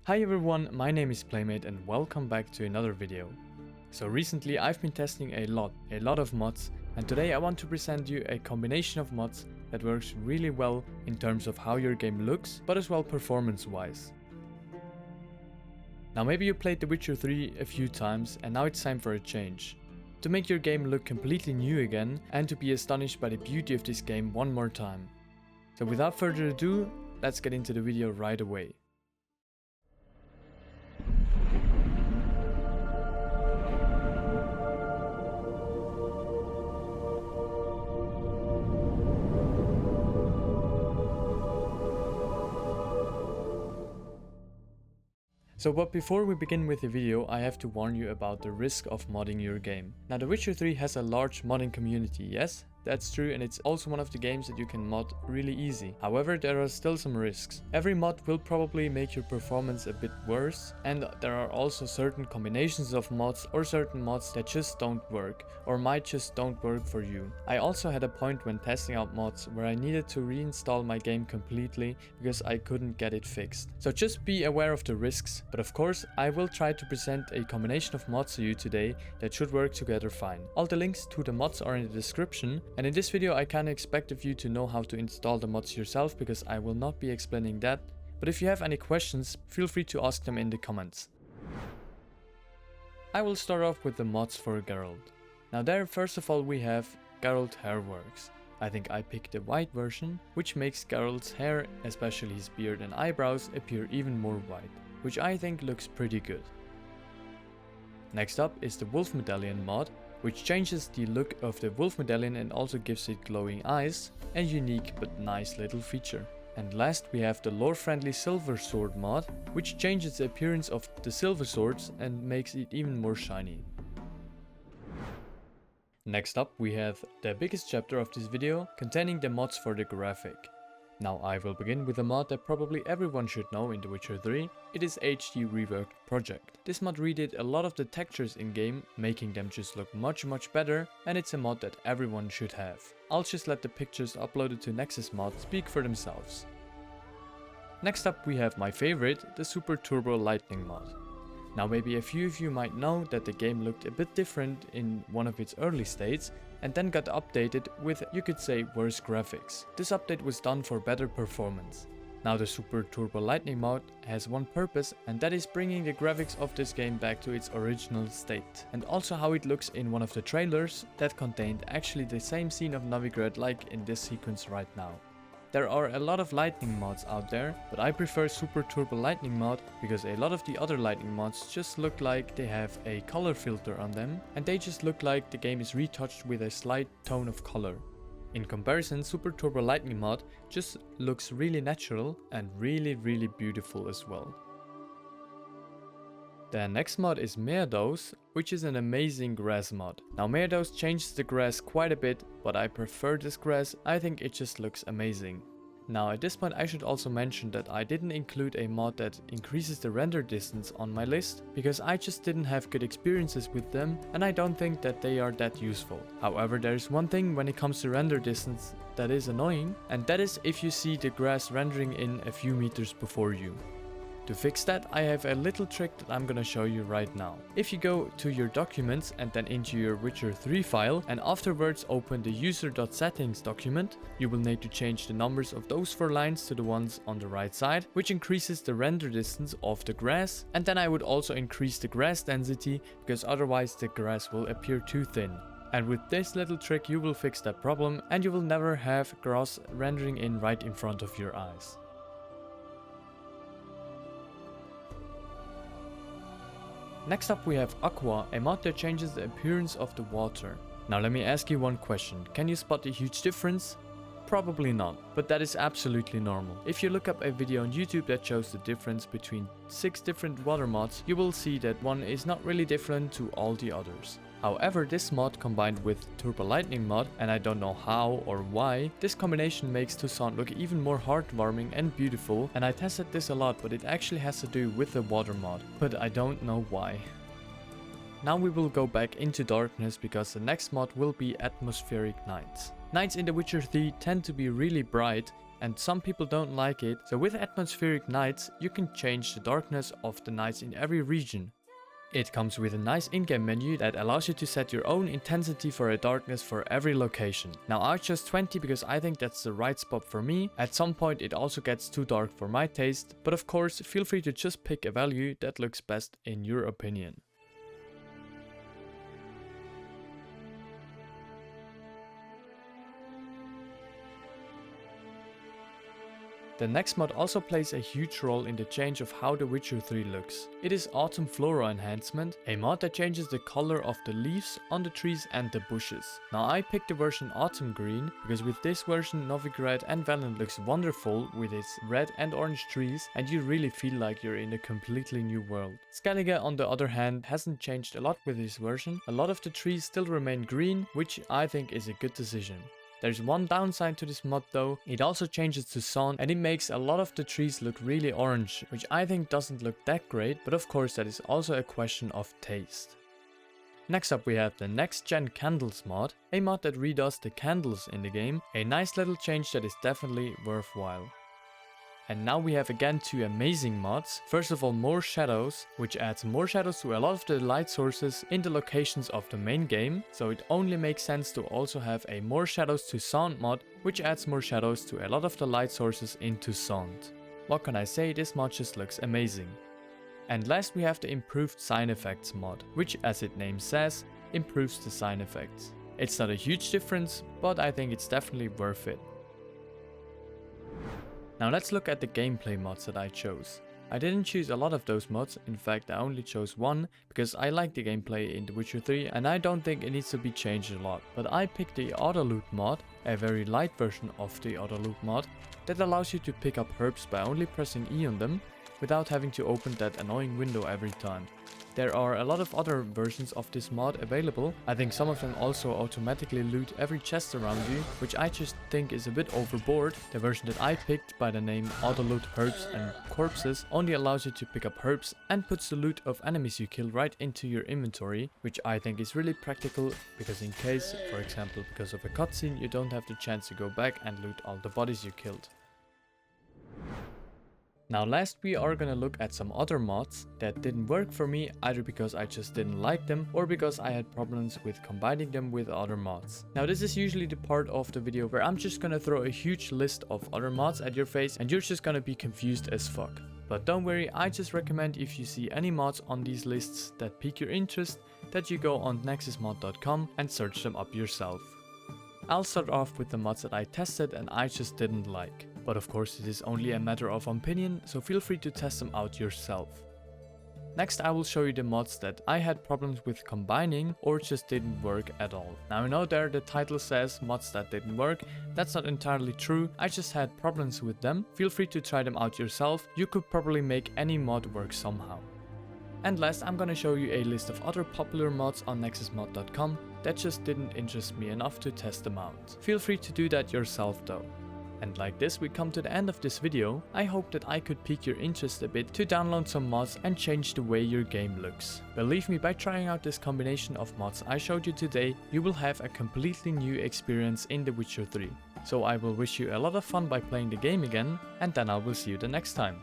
Hi everyone, my name is Plaiimade and welcome back to another video. So recently I've been testing a lot of mods, and today I want to present you a combination of mods that works really well in terms of how your game looks, but as well performance wise. Now maybe you played The Witcher 3 a few times and now it's time for a change. To make your game look completely new again and to be astonished by the beauty of this game one more time. So without further ado, let's get into the video right away. But before we begin with the video, I have to warn you about the risk of modding your game. Now The Witcher 3 has a large modding community, yes? That's true, and it's also one of the games that you can mod really easy. However, there are still some risks. Every mod will probably make your performance a bit worse, and there are also certain combinations of mods or certain mods that just don't work, or might just don't work for you. I also had a point when testing out mods where I needed to reinstall my game completely because I couldn't get it fixed. So just be aware of the risks, but of course I will try to present a combination of mods to you today that should work together fine. All the links to the mods are in the description. And in this video I kinda expect of you to know how to install the mods yourself because I will not be explaining that, but if you have any questions, feel free to ask them in the comments. I will start off with the mods for Geralt. Now there, first of all, we have Geralt Hairworks. I think I picked the white version, which makes Geralt's hair, especially his beard and eyebrows, appear even more white, which I think looks pretty good. Next up is the Wolf Medallion mod, which changes the look of the wolf medallion and also gives it glowing eyes, a unique but nice little feature. And last we have the lore-friendly silver sword mod, which changes the appearance of the silver swords and makes it even more shiny. Next up we have the biggest chapter of this video, containing the mods for the graphic. Now I will begin with a mod that probably everyone should know in The Witcher 3. It is HD Reworked Project. This mod redid a lot of the textures in game, making them just look much better, and it's a mod that everyone should have. I'll just let the pictures uploaded to Nexusmod speak for themselves. Next up we have my favorite, the Super Turbo Lightning mod. Now maybe a few of you might know that the game looked a bit different in one of its early states and then got updated with, you could say, worse graphics. This update was done for better performance. Now the Super Turbo Lightning mod has one purpose, and that is bringing the graphics of this game back to its original state. And also how it looks in one of the trailers that contained actually the same scene of Novigrad like in this sequence right now. There are a lot of lightning mods out there, but I prefer Super Turbo Lightning mod because a lot of the other lightning mods just look like they have a color filter on them, and they just look like the game is retouched with a slight tone of color. In comparison, Super Turbo Lightning mod just looks really natural and really beautiful as well. The next mod is Meadows, which is an amazing grass mod. Now Meadows changes the grass quite a bit, but I prefer this grass. I think it just looks amazing. Now at this point I should also mention that I didn't include a mod that increases the render distance on my list, because I just didn't have good experiences with them and I don't think that they are that useful. However, there is one thing when it comes to render distance that is annoying, and that is if you see the grass rendering in a few meters before you. To fix that, I have a little trick that I'm gonna show you right now. If you go to your documents and then into your Witcher 3 file and afterwards open the user.settings document, you will need to change the numbers of those 4 lines to the ones on the right side, which increases the render distance of the grass, and then I would also increase the grass density because otherwise the grass will appear too thin. And with this little trick you will fix that problem and you will never have grass rendering in right in front of your eyes. Next up we have Aqua, a mod that changes the appearance of the water. Now let me ask you one question, can you spot a huge difference? Probably not, but that is absolutely normal. If you look up a video on YouTube that shows the difference between 6 different water mods, you will see that one is not really different to all the others. However, this mod combined with Turbo Lightning mod, and I don't know how or why, this combination makes Toussaint look even more heartwarming and beautiful, and I tested this a lot, but it actually has to do with the water mod, but I don't know why. Now we will go back into darkness because the next mod will be Atmospheric Nights. Nights in The Witcher 3 tend to be really bright, and some people don't like it. So with atmospheric nights, you can change the darkness of the nights in every region. It comes with a nice in-game menu that allows you to set your own intensity for a darkness for every location. Now I chose 20 because I think that's the right spot for me. At some point it also gets too dark for my taste, but of course feel free to just pick a value that looks best in your opinion. The next mod also plays a huge role in the change of how The Witcher 3 looks. It is Autumn Flora Enhancement, a mod that changes the color of the leaves on the trees and the bushes. Now I picked the version Autumn Green because with this version Novigrad and Velen looks wonderful with its red and orange trees, and you really feel like you're in a completely new world. Skellig on the other hand hasn't changed a lot with this version. A lot of the trees still remain green, which I think is a good decision. There's one downside to this mod though, it also changes to sun and it makes a lot of the trees look really orange, which I think doesn't look that great, but of course that is also a question of taste. Next up we have the Next Gen Candles mod, a mod that redoes the candles in the game, a nice little change that is definitely worthwhile. And now we have again two amazing mods. First of all, More Shadows, which adds more shadows to a lot of the light sources in the locations of the main game. So it only makes sense to also have a More Shadows to Sound mod, which adds more shadows to a lot of the light sources into sound. What can I say, this mod just looks amazing. And last we have the Improved Sign Effects mod, which as its name says, improves the sign effects. It's not a huge difference, but I think it's definitely worth it. Now let's look at the gameplay mods that I chose. I didn't choose a lot of those mods, in fact I only chose one because I like the gameplay in The Witcher 3 and I don't think it needs to be changed a lot. But I picked the Auto Loot mod, a very light version of the Auto Loot mod that allows you to pick up herbs by only pressing E on them without having to open that annoying window every time. There are a lot of other versions of this mod available. I think some of them also automatically loot every chest around you, which I just think is a bit overboard. The version that I picked by the name Auto Loot Herbs and Corpses only allows you to pick up herbs and puts the loot of enemies you kill right into your inventory, which I think is really practical because in case, for example, because of a cutscene, you don't have the chance to go back and loot all the bodies you killed. Now last we are gonna look at some other mods that didn't work for me, either because I just didn't like them or because I had problems with combining them with other mods. Now this is usually the part of the video where I'm just gonna throw a huge list of other mods at your face and you're just gonna be confused as fuck. But don't worry, I just recommend if you see any mods on these lists that pique your interest, that you go on nexusmod.com and search them up yourself. I'll start off with the mods that I tested and I just didn't like. But of course it is only a matter of opinion, so feel free to test them out yourself. Next I will show you the mods that I had problems with combining or just didn't work at all. Now I know there the title says mods that didn't work, that's not entirely true, I just had problems with them. Feel free to try them out yourself, you could probably make any mod work somehow. And last I'm gonna show you a list of other popular mods on nexusmod.com that just didn't interest me enough to test them out. Feel free to do that yourself though. And like this we come to the end of this video. I hope that I could pique your interest a bit to download some mods and change the way your game looks. Believe me, by trying out this combination of mods I showed you today, you will have a completely new experience in The Witcher 3. So I will wish you a lot of fun by playing the game again, and then I will see you the next time.